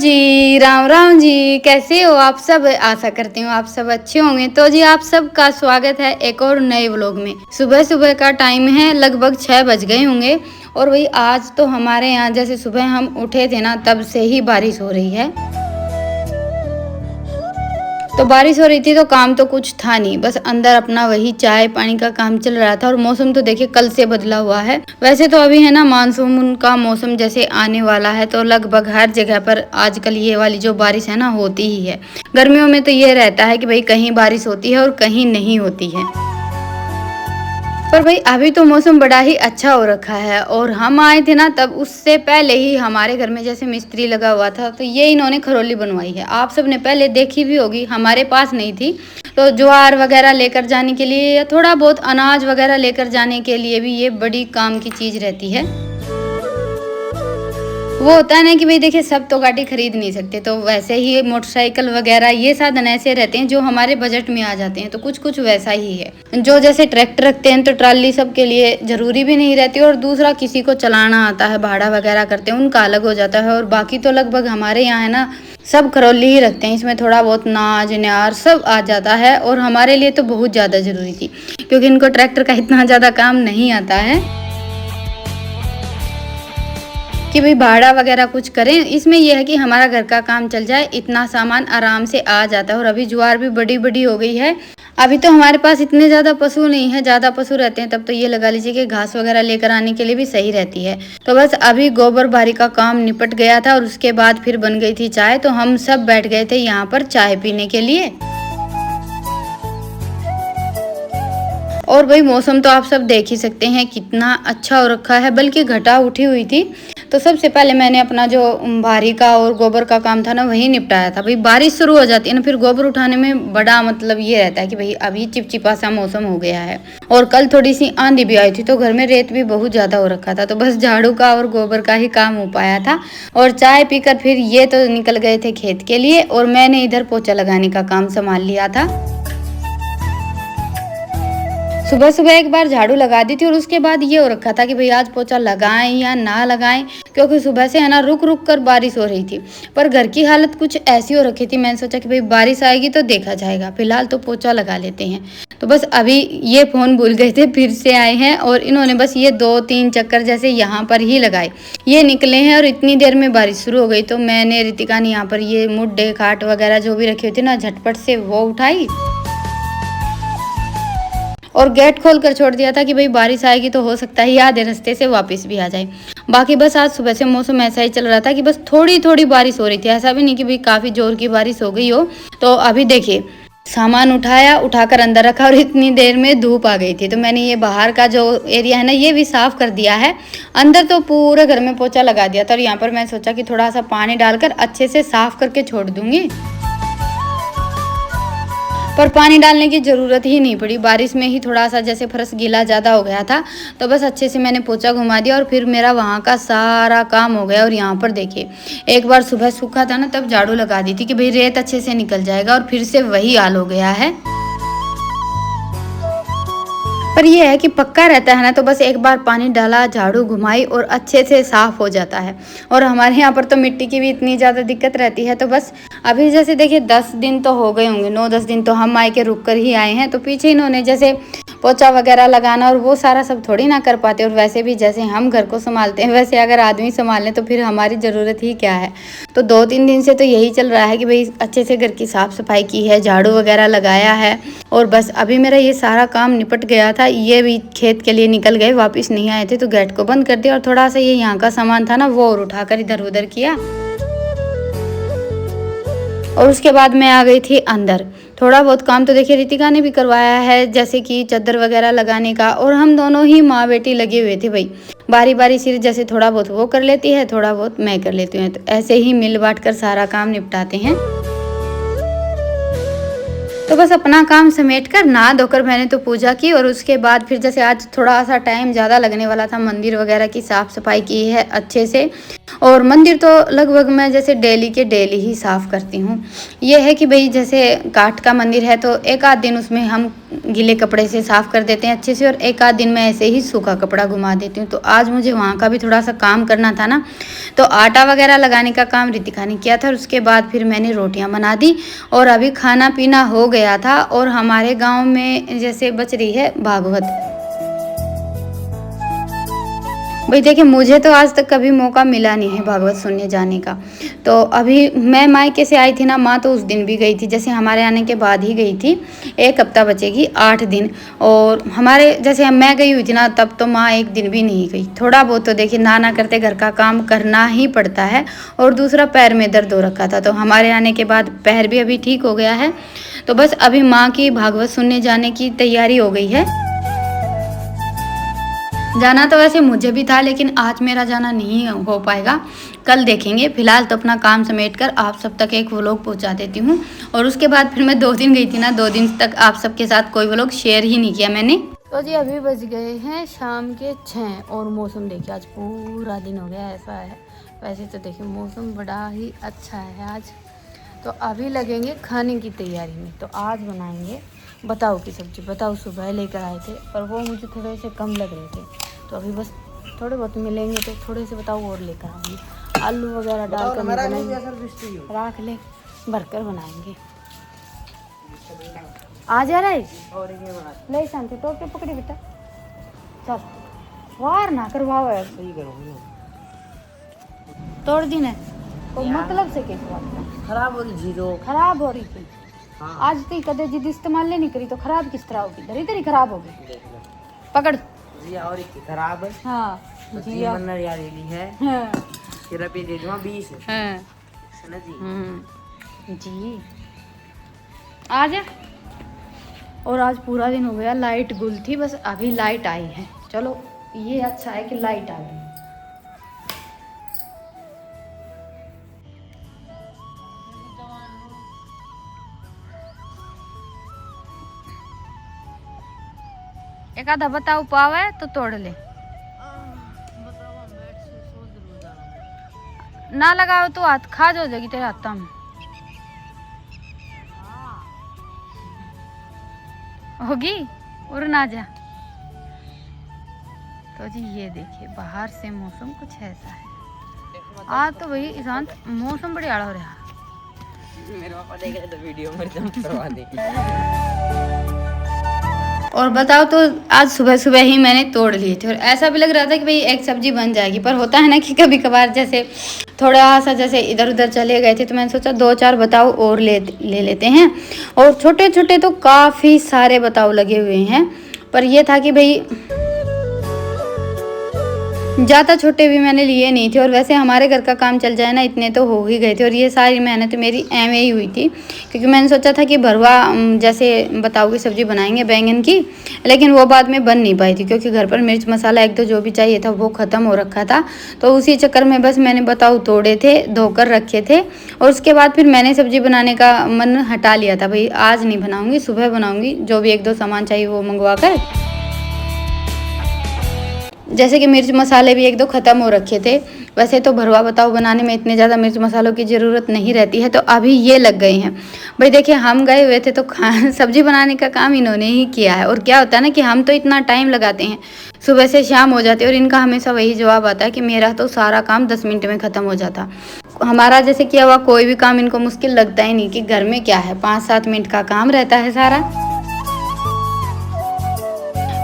जी, राम राम जी, कैसे हो आप सब? आशा करती हूँ आप सब अच्छे होंगे। तो जी आप सबका स्वागत है एक और नए व्लॉग में। सुबह सुबह का टाइम है, लगभग 6 बज गए होंगे। और वही आज तो हमारे यहाँ जैसे सुबह हम उठे थे ना, तब से ही बारिश हो रही है। तो बारिश हो रही थी तो काम तो कुछ था नहीं, बस अंदर अपना वही चाय पानी का काम चल रहा था। और मौसम तो देखिए कल से बदला हुआ है। वैसे तो अभी है ना मानसून का मौसम जैसे आने वाला है, तो लगभग हर जगह पर आजकल ये वाली जो बारिश है ना होती ही है। गर्मियों में तो ये रहता है कि भाई कहीं बारिश होती है और कहीं नहीं होती है। पर भाई अभी तो मौसम बड़ा ही अच्छा हो रखा है। और हम आए थे ना, तब उससे पहले ही हमारे घर में जैसे मिस्त्री लगा हुआ था, तो ये इन्होंने खरोली बनवाई है। आप सबने पहले देखी भी होगी, हमारे पास नहीं थी। तो ज्वार वगैरह लेकर जाने के लिए या थोड़ा बहुत अनाज वगैरह लेकर जाने के लिए भी ये बड़ी काम की चीज रहती है। वो होता है ना कि भाई देखिए सब तो गाड़ी खरीद नहीं सकते, तो वैसे ही मोटरसाइकिल वगैरह ये साधन ऐसे रहते हैं जो हमारे बजट में आ जाते हैं। तो कुछ कुछ वैसा ही है। जो जैसे ट्रैक्टर रखते हैं तो ट्राली सबके लिए जरूरी भी नहीं रहती, और दूसरा किसी को चलाना आता है, भाड़ा वगैरह करते हैं, उनका अलग हो जाता है। और बाकी तो लगभग हमारे यहाँ है ना सब खरौली ही रखते हैं। इसमें थोड़ा बहुत नाज न्यार सब आ जाता है, और हमारे लिए तो बहुत ज़्यादा ज़रूरी थी क्योंकि इनको ट्रैक्टर का इतना ज़्यादा काम नहीं आता है कि भाई भाड़ा वगैरह कुछ करें। इसमें यह है कि हमारा घर का काम चल जाए, इतना सामान आराम से आ जाता है। और अभी ज्वार भी बड़ी बड़ी हो गई है। अभी तो हमारे पास इतने ज़्यादा पशु नहीं है, ज़्यादा पशु रहते हैं तब तो ये लगा लीजिए कि घास वगैरह लेकर आने के लिए भी सही रहती है। तो बस अभी गोबर बारी का काम निपट गया था, और उसके बाद फिर बन गई थी चाय। तो हम सब बैठ गए थे यहाँ पर चाय पीने के लिए। और भाई मौसम तो आप सब देख ही सकते हैं कितना अच्छा हो रखा है, बल्कि घटा उठी हुई थी। तो सबसे पहले मैंने अपना जो भारी का और गोबर का काम था ना वही निपटाया था। भाई बारिश शुरू हो जाती है ना, फिर गोबर उठाने में बड़ा मतलब ये रहता है कि भाई अभी चिपचिपा सा मौसम हो गया है। और कल थोड़ी सी आंधी भी आई थी, तो घर में रेत भी बहुत ज़्यादा हो रखा था। तो बस झाड़ू का और गोबर का ही काम हो पाया था। और चाय पीकर फिर ये तो निकल गए थे खेत के लिए, और मैंने इधर पोछा लगाने का काम संभाल लिया था। सुबह सुबह एक बार झाड़ू लगा दी थी, और उसके बाद ये हो रखा था कि भाई आज पोछा लगाएं या ना लगाएं, क्योंकि सुबह से है ना रुक रुक कर बारिश हो रही थी। पर घर की हालत कुछ ऐसी हो रखी थी, मैंने सोचा कि भाई बारिश आएगी तो देखा जाएगा, फिलहाल तो पोछा लगा लेते हैं। तो बस अभी ये फ़ोन भूल गए थे, फिर से आए हैं, और इन्होंने बस ये 2-3 चक्कर जैसे यहाँ पर ही लगाए, ये निकले हैं। और इतनी देर में बारिश शुरू हो गई, तो मैंने रितिका ने यहाँ पर ये मुड्डे खाट वगैरह जो भी रखी हुई थी ना, झटपट से वो उठाई और गेट खोल कर छोड़ दिया था कि भाई बारिश आएगी तो हो सकता है आधे रास्ते से वापस भी आ जाए। बाकी बस आज सुबह से मौसम ऐसा ही चल रहा था कि बस थोड़ी थोड़ी बारिश हो रही थी, ऐसा भी नहीं कि भाई काफ़ी जोर की बारिश हो गई हो। तो अभी देखिए सामान उठाया, उठाकर अंदर रखा, और इतनी देर में धूप आ गई थी। तो मैंने ये बाहर का जो एरिया है ना ये भी साफ़ कर दिया है। अंदर तो पूरे घर में पोछा लगा दिया था, और यहाँ पर मैं सोचा कि थोड़ा सा पानी डालकर अच्छे से साफ़ करके छोड़ दूँगी। पर पानी डालने की ज़रूरत ही नहीं पड़ी, बारिश में ही थोड़ा सा जैसे फर्श गीला ज़्यादा हो गया था। तो बस अच्छे से मैंने पोछा घुमा दिया, और फिर मेरा वहाँ का सारा काम हो गया। और यहाँ पर देखिए एक बार सुबह सूखा था ना, तब झाड़ू लगा दी थी कि भाई रेत अच्छे से निकल जाएगा, और फिर से वही हाल हो गया है। पर यह है कि पक्का रहता है ना, तो बस एक बार पानी डाला, झाड़ू घुमाई, और अच्छे से साफ़ हो जाता है। और हमारे यहाँ पर तो मिट्टी की भी इतनी ज़्यादा दिक्कत रहती है। तो बस अभी जैसे देखिए 10 दिन तो हो गए होंगे, 9-10 दिन तो हम आए के रुक कर ही आए हैं। तो पीछे इन्होंने जैसे पोछा वगैरह लगाना और वो सारा सब थोड़ी ना कर पाते। और वैसे भी जैसे हम घर को संभालते हैं, वैसे अगर आदमी संभाल लें तो फिर हमारी ज़रूरत ही क्या है। तो 2-3 दिन से तो यही चल रहा है कि भाई अच्छे से घर की साफ़ सफाई की है, झाड़ू वगैरह लगाया है। और बस अभी मेरा ये सारा काम निपट गया था। ये भी खेत के लिए निकल गए, वापस नहीं आए थे, तो गेट को बंद कर दिया। और थोड़ा सा ये यहाँ का सामान था ना वो और उठाकर इधर उधर किया। और उसके बाद मैं आ गई थी अंदर। थोड़ा बहुत काम तो देखिए रितिका ने भी करवाया है, जैसे कि चादर वगैरह लगाने का। और हम दोनों ही माँ बेटी लगे हुए थे भाई, बारी बारी से जैसे थोड़ा बहुत वो कर लेती है, थोड़ा बहुत मैं कर लेती हूँ। तो ऐसे ही मिल बांट कर सारा काम निपटाते हैं। तो बस अपना काम समेट कर नहा धोकर मैंने तो पूजा की। और उसके बाद फिर जैसे आज थोड़ा सा टाइम ज़्यादा लगने वाला था, मंदिर वगैरह की साफ़ सफाई की है अच्छे से। और मंदिर तो लगभग मैं जैसे डेली के डेली ही साफ़ करती हूँ। ये है कि भाई जैसे काठ का मंदिर है तो एक आध दिन उसमें हम गीले कपड़े से साफ़ कर देते हैं अच्छे से, और एक आध दिन मैं ऐसे ही सूखा कपड़ा घुमा देती हूँ। तो आज मुझे वहाँ का भी थोड़ा सा काम करना था ना, तो आटा वगैरह लगाने का काम रितिका ने किया था, और उसके बाद फिर मैंने रोटियाँ बना दी और अभी खाना पीना हो गया था। और हमारे गाँव में जैसे बच रही है भागवत। भाई देखिए, मुझे तो आज तक कभी मौका मिला नहीं है भागवत सुनने जाने का। तो अभी मैं मायके से आई थी ना, माँ तो उस दिन भी गई थी, जैसे हमारे आने के बाद ही गई थी। एक हफ्ता बचेगी, 8 दिन। और हमारे जैसे मैं गई हुई थी ना, तब तो माँ एक दिन भी नहीं गई। थोड़ा बहुत तो देखिए ना करते घर का काम करना ही पड़ता है। और दूसरा पैर में दर्द हो रखा था, तो हमारे आने के बाद पैर भी अभी ठीक हो गया है। तो बस अभी माँ की भागवत सुनने जाने की तैयारी हो गई है। जाना तो वैसे मुझे भी था, लेकिन आज मेरा जाना नहीं हो पाएगा, कल देखेंगे। फिलहाल तो अपना काम समेटकर आप सब तक एक व्लॉग पहुंचा देती हूँ। और उसके बाद फिर मैं 2 दिन गई थी ना, 2 दिन तक आप सबके साथ कोई व्लॉग शेयर ही नहीं किया मैंने। तो जी अभी बज गए हैं शाम के 6 और मौसम देखिए आज पूरा दिन हो गया ऐसा है। वैसे तो देखिए मौसम बड़ा ही अच्छा है आज। तो अभी लगेंगे खाने की तैयारी में। तो आज बनाएंगे बताओ की सब्ज़ी। बताओ सुबह लेकर आए थे, पर वो मुझे थोड़े से कम लग रहे थे, तो अभी बस थोड़े बहुत मिलेंगे तो थोड़े से बताओ और लेकर आऊँगी। आलू वगैरह डालकर बनाएंगे, राख ले भरकर बनाएंगे। आ जा रहा है नहीं शांति तो के पकड़ी बेटा, चल वार ना करवाओ है, तोड़ दी ना तो मतलब से कैसे बात खराब हो रही थी, तो खराब हो रही थी। हाँ। आज तो कदे जिद इस्तेमाल नहीं करी तो खराब किस तरह होगी, धरी धरी खराब होगी। पकड़ जी और खराब है। हाँ जी यार है। हाँ। फिर अभी दे दूंगा 20 है ना जी। जी आ जा। और आज पूरा दिन हो गया, लाइट गुल थी, बस अभी लाइट आई है। चलो ये अच्छा है कि लाइट आ गई। एक आधा बताओ पाव है तो तोड़ ले, ना लगाओ तो हाथ खाज हो जाएगी तेरे हाथ में। होगी और ना जा। तो जी ये देखिए बाहर से मौसम कुछ ऐसा है। आज तो वही ईशान मौसम बड़ी आड़ा हो रहा है। मेरे पापा देख रहे तो वीडियो में करवा देंगे। और बताओ तो आज सुबह सुबह ही मैंने तोड़ लिए थे, और ऐसा भी लग रहा था कि भाई एक सब्जी बन जाएगी। पर होता है ना कि कभी कभार जैसे थोड़ा सा जैसे इधर उधर चले गए थे, तो मैंने सोचा 2-4 बताओ और ले लेते हैं। और छोटे छोटे तो काफ़ी सारे बताओ लगे हुए हैं, पर यह था कि भाई ज़्यादा छोटे भी मैंने लिए नहीं थे। और वैसे हमारे घर का काम चल जाए ना, इतने तो हो ही गए थे। और ये सारी मेहनत मेरी एम ही हुई थी, क्योंकि मैंने सोचा था कि भरवा जैसे बताओ की सब्ज़ी बनाएंगे बैंगन की, लेकिन वो बाद में बन नहीं पाई थी, क्योंकि घर पर मिर्च मसाला एक तो जो भी चाहिए था वो ख़त्म हो रखा था। तो उसी चक्कर में बस मैंने बताओ तोड़े थे, धोकर रखे थे, और उसके बाद फिर मैंने सब्ज़ी बनाने का मन हटा लिया था। भाई आज नहीं बनाऊँगी, सुबह बनाऊँगी, जो भी 1-2 सामान चाहिए वो मंगवा कर। जैसे कि मिर्च मसाले भी 1-2 ख़त्म हो रखे थे। वैसे तो भरवा बताओ बनाने में इतने ज़्यादा मिर्च मसालों की ज़रूरत नहीं रहती है, तो अभी ये लग गए हैं। भाई देखिए हम गए हुए थे तो सब्ज़ी बनाने का काम इन्होंने ही किया है। और क्या होता है ना कि हम तो इतना टाइम लगाते हैं, सुबह से शाम हो जाती है, और इनका हमेशा वही जवाब आता है कि मेरा तो सारा काम 10 मिनट में ख़त्म हो जाता। हमारा जैसे किया हुआ कोई भी काम इनको मुश्किल लगता ही नहीं, कि घर में क्या है 5-7 मिनट का काम रहता है सारा।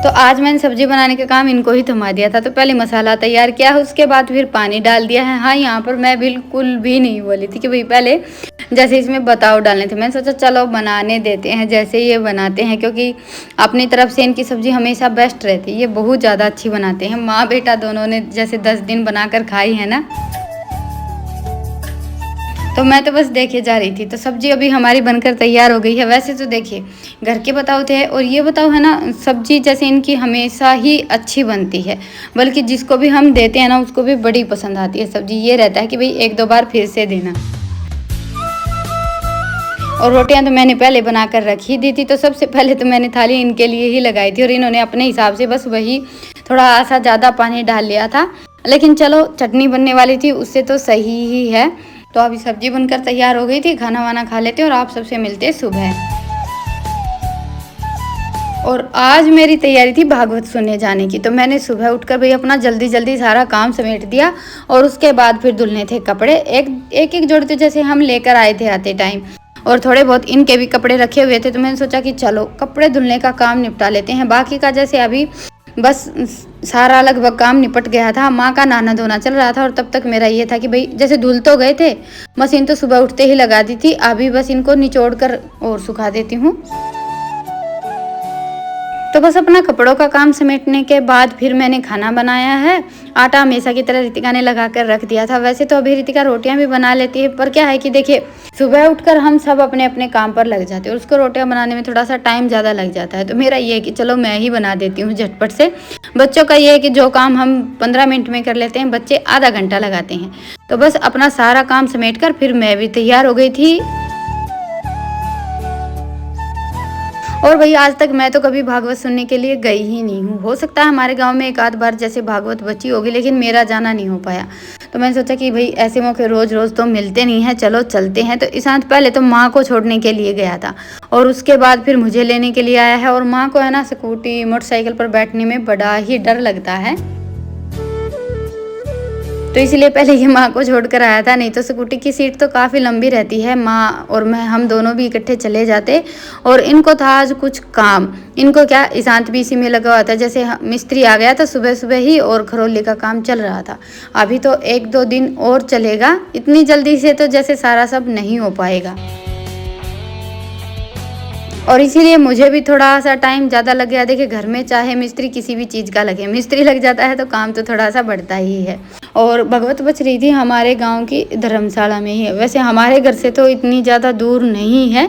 तो आज मैंने सब्जी बनाने का काम इनको ही थमा दिया था। तो पहले मसाला तैयार किया है, उसके बाद फिर पानी डाल दिया है। हाँ यहाँ पर मैं बिल्कुल भी नहीं बोली थी कि भाई पहले जैसे इसमें बताओ डालने थे। मैंने सोचा चलो बनाने देते हैं जैसे ये बनाते हैं, क्योंकि अपनी तरफ से इनकी सब्ज़ी हमेशा बेस्ट रहती है। ये बहुत ज़्यादा अच्छी बनाते हैं, माँ बेटा दोनों ने जैसे 10 दिन बनाकर खाई है ना। तो मैं तो बस देखे जा रही थी। तो सब्जी अभी हमारी बनकर तैयार हो गई है। वैसे तो देखिए घर के बताओ थे, और ये बताओ है ना, सब्जी जैसे इनकी हमेशा ही अच्छी बनती है, बल्कि जिसको भी हम देते हैं ना उसको भी बड़ी पसंद आती है सब्जी। ये रहता है कि भाई 1-2 बार फिर से देना। और रोटियां तो मैंने पहले बनाकर रख ही दी थी। तो सबसे पहले तो मैंने थाली इनके लिए ही लगाई थी, और इन्होंने अपने हिसाब से बस वही थोड़ा सा ज़्यादा पानी डाल लिया था। लेकिन चलो चटनी बनने वाली थी उससे तो सही ही है। तो अभी सब्जी बनकर तैयार हो गई थी, खाना वाना खा लेते और आप सबसे मिलते सुबह। और आज मेरी तैयारी थी भागवत सुनने जाने की, तो मैंने सुबह उठकर भाई अपना जल्दी जल्दी सारा काम समेट दिया और उसके बाद फिर धुलने थे कपड़े। एक जोड़ी तो जैसे हम लेकर आए थे आते टाइम, और थोड़े बहुत इनके भी कपड़े रखे हुए थे, तो मैंने सोचा कि चलो कपड़े धुलने का काम निपटा लेते हैं। बाकी का जैसे अभी बस सारा लगभग काम निपट गया था, माँ का नहाना धोना चल रहा था और तब तक मेरा ये था कि भाई जैसे धुल तो गए थे, मशीन तो सुबह उठते ही लगा दी थी, अभी बस इनको निचोड़ कर और सुखा देती हूँ। तो बस अपना कपड़ों का काम समेटने के बाद फिर मैंने खाना बनाया है। आटा हमेशा की तरह रितिका ने लगा कर रख दिया था। वैसे तो अभी रितिका रोटियां भी बना लेती है, पर क्या है कि देखिए सुबह उठकर हम सब अपने अपने काम पर लग जाते हैं और उसको रोटियां बनाने में थोड़ा सा टाइम ज़्यादा लग जाता है। तो मेरा ये है कि चलो मैं ही बना देती हूँ झटपट से। बच्चों का ये है कि जो काम हम 15 मिनट में कर लेते हैं, बच्चे आधा घंटा लगाते हैं। तो बस अपना सारा काम समेट कर फिर मैं भी तैयार हो गई थी। और भाई आज तक मैं तो कभी भागवत सुनने के लिए गई ही नहीं हूँ। हो सकता है हमारे गांव में एक आध बार जैसे भागवत बची होगी, लेकिन मेरा जाना नहीं हो पाया। तो मैंने सोचा कि भाई ऐसे मौके रोज रोज तो मिलते नहीं हैं, चलो चलते हैं। तो ईशांत पहले तो माँ को छोड़ने के लिए गया था और उसके बाद फिर मुझे लेने के लिए आया है। और माँ को है ना स्कूटी मोटरसाइकिल पर बैठने में बड़ा ही डर लगता है, तो इसलिए पहले ये माँ को छोड़कर आया था। नहीं तो स्कूटी की सीट तो काफ़ी लंबी रहती है, माँ और मैं हम दोनों भी इकट्ठे चले जाते। और इनको था आज कुछ काम, इनको क्या ईशांत भी इसी में लगा हुआ था। जैसे मिस्त्री आ गया था सुबह सुबह ही और खरोली का काम चल रहा था। अभी तो 1-2 दिन और चलेगा, इतनी जल्दी से तो जैसे सारा सब नहीं हो पाएगा। और इसीलिए मुझे भी थोड़ा सा टाइम ज़्यादा लग गया। देखिए घर में चाहे मिस्त्री किसी भी चीज़ का लगे, मिस्त्री लग जाता है तो काम तो थोड़ा सा बढ़ता ही है। और भगवत बच रही थी हमारे गांव की धर्मशाला में ही है। वैसे हमारे घर से तो इतनी ज़्यादा दूर नहीं है,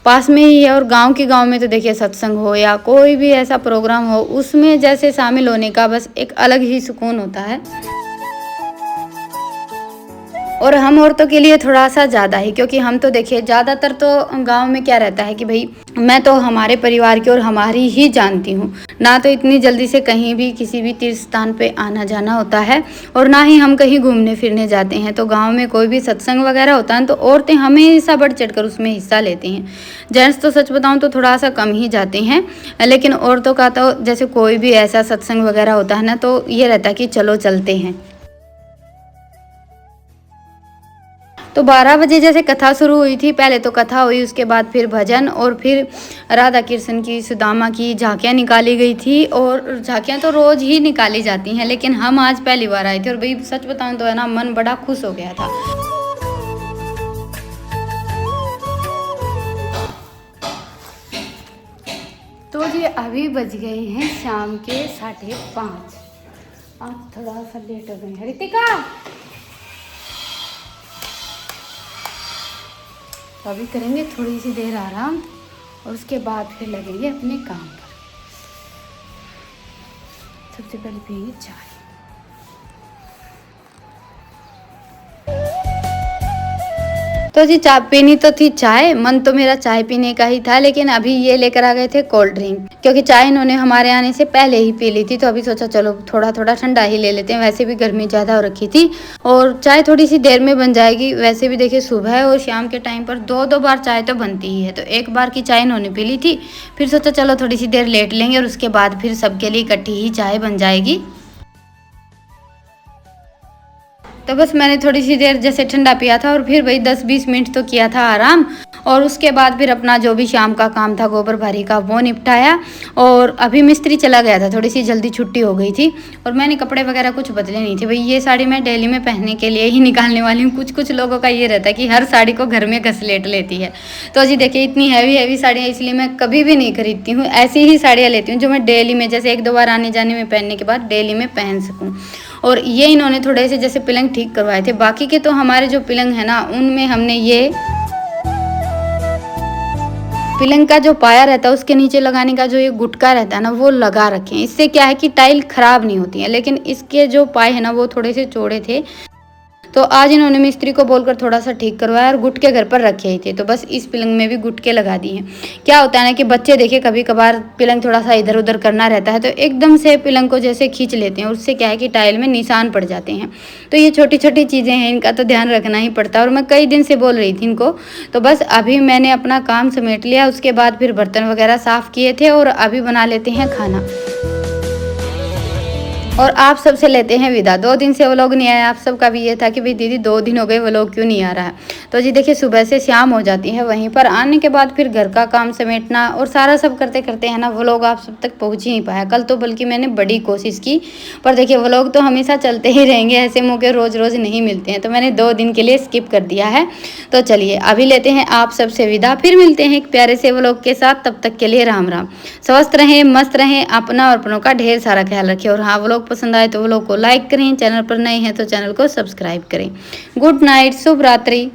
पास में ही है। और गांव में तो देखिए सत्संग हो या कोई भी ऐसा प्रोग्राम हो, उसमें जैसे शामिल होने का बस एक अलग ही सुकून होता है। और हम औरतों के लिए थोड़ा सा ज़्यादा ही, क्योंकि हम तो देखिए ज़्यादातर तो गांव में क्या रहता है कि भाई मैं तो हमारे परिवार की और हमारी ही जानती हूँ ना, तो इतनी जल्दी से कहीं भी किसी भी तीर्थ स्थान पे आना जाना होता है और ना ही हम कहीं घूमने फिरने जाते हैं। तो गांव में कोई भी सत्संग वगैरह होता है तो औरतें हमेशा बढ़ चढ़ कर उसमें हिस्सा लेती हैं। जेंट्स तो सच बताऊँ तो थोड़ा सा कम ही जाते हैं, लेकिन औरतों का तो जैसे कोई भी ऐसा सत्संग वगैरह होता है ना, तो ये रहता है कि चलो चलते हैं। तो 12 बजे जैसे कथा शुरू हुई थी, पहले तो कथा हुई, उसके बाद फिर भजन और फिर राधा कृष्ण की सुदामा की झांकियाँ निकाली गई थी। और झांकियाँ तो रोज ही निकाली जाती हैं, लेकिन हम आज पहली बार आए थे और भाई सच बताऊं तो है ना मन बड़ा खुश हो गया था। तो ये अभी बज गए हैं शाम के 5:30। आज थोड़ा सा लेट हो गए हैं। रितिका तो अभी करेंगे थोड़ी सी देर आराम और उसके बाद फिर लगेंगे अपने काम पर। सबसे पहले पिएंगे चाय। तो जी चाय पीनी तो थी, चाय मन तो मेरा चाय पीने का ही था, लेकिन अभी ये लेकर आ गए थे कोल्ड ड्रिंक, क्योंकि चाय इन्होंने हमारे आने से पहले ही पी ली थी। तो अभी सोचा चलो थोड़ा थोड़ा ठंडा ही ले लेते हैं, वैसे भी गर्मी ज़्यादा हो रखी थी और चाय थोड़ी सी देर में बन जाएगी। वैसे भी देखिए सुबह और शाम के टाइम पर 2-2 बार चाय तो बनती ही है, तो एक बार की चाय इन्होंने पी ली थी। फिर सोचा चलो थोड़ी सी देर लेट लेंगे और उसके बाद फिर सबके लिए इकट्ठी ही चाय बन जाएगी। तो बस मैंने थोड़ी सी देर जैसे ठंडा पिया था और फिर वही 10-20 मिनट तो किया था आराम। और उसके बाद फिर अपना जो भी शाम का काम था गोबर भारी का वो निपटाया। और अभी मिस्त्री चला गया था, थोड़ी सी जल्दी छुट्टी हो गई थी और मैंने कपड़े वगैरह कुछ बदले नहीं थे। भाई ये साड़ी मैं डेली में पहनने के लिए ही निकालने वाली हूँ। कुछ लोगों का ये रहता है कि हर साड़ी को घर में घसीट लेती है। तो जी देखिए इतनी हैवी साड़ियाँ इसलिए मैं कभी भी नहीं खरीदती हूँ, ऐसी ही साड़ियाँ लेती हूँ जो मैं डेली में जैसे 1-2 बार आने जाने में पहनने के बाद डेली में पहन सकूँ। और ये इन्होंने थोड़े से जैसे पिलंग ठीक करवाए थे, बाकी के तो हमारे जो पिलंग है ना उनमें हमने ये पिलंग का जो पाया रहता है उसके नीचे लगाने का जो ये गुटका रहता है ना वो लगा रखे हैं। इससे क्या है कि टाइल खराब नहीं होती है, लेकिन इसके जो पाए है ना वो थोड़े से चौड़े थे, तो आज इन्होंने मिस्त्री को बोलकर थोड़ा सा ठीक करवाया और गुटके घर पर रखे ही थे, तो बस इस पलंग में भी गुटके लगा दिए हैं। क्या होता है ना कि बच्चे देखे कभी कभार पलंग थोड़ा सा इधर उधर करना रहता है तो एकदम से पलंग को जैसे खींच लेते हैं, उससे क्या है कि टाइल में निशान पड़ जाते हैं। तो ये छोटी छोटी चीज़ें हैं, इनका तो ध्यान रखना ही पड़ता है और मैं कई दिन से बोल रही थी इनको। तो बस अभी मैंने अपना काम समेट लिया, उसके बाद फिर बर्तन वगैरह साफ़ किए थे और अभी बना लेते हैं खाना और आप सबसे लेते हैं विदा। 2 दिन से व्लॉग नहीं आया, आप सबका भी ये था कि भाई दीदी 2 दिन हो गए व्लॉग क्यों नहीं आ रहा है। तो जी देखिए सुबह से शाम हो जाती है, वहीं पर आने के बाद फिर घर का काम समेटना और सारा सब करते करते है ना व्लॉग आप सब तक पहुँच ही नहीं पाया। कल तो बल्कि मैंने बड़ी कोशिश की, पर देखिए व्लॉग तो हमेशा चलते ही रहेंगे, ऐसे मौके रोज़ रोज़ नहीं मिलते हैं, तो मैंने 2 दिन के लिए स्किप कर दिया है। तो चलिए अभी लेते हैं आप सबसे विदा, फिर मिलते हैं एक प्यारे से व्लॉग के साथ। तब तक के लिए राम राम, स्वस्थ रहें, मस्त रहें, अपना और अपनों का ढेर सारा ख्याल रखें। और हाँ व्लॉग पसंद आए तो व्लॉग को लाइक करें, चैनल पर नए हैं तो चैनल को सब्सक्राइब करें। गुड नाइट, शुभ रात्रि।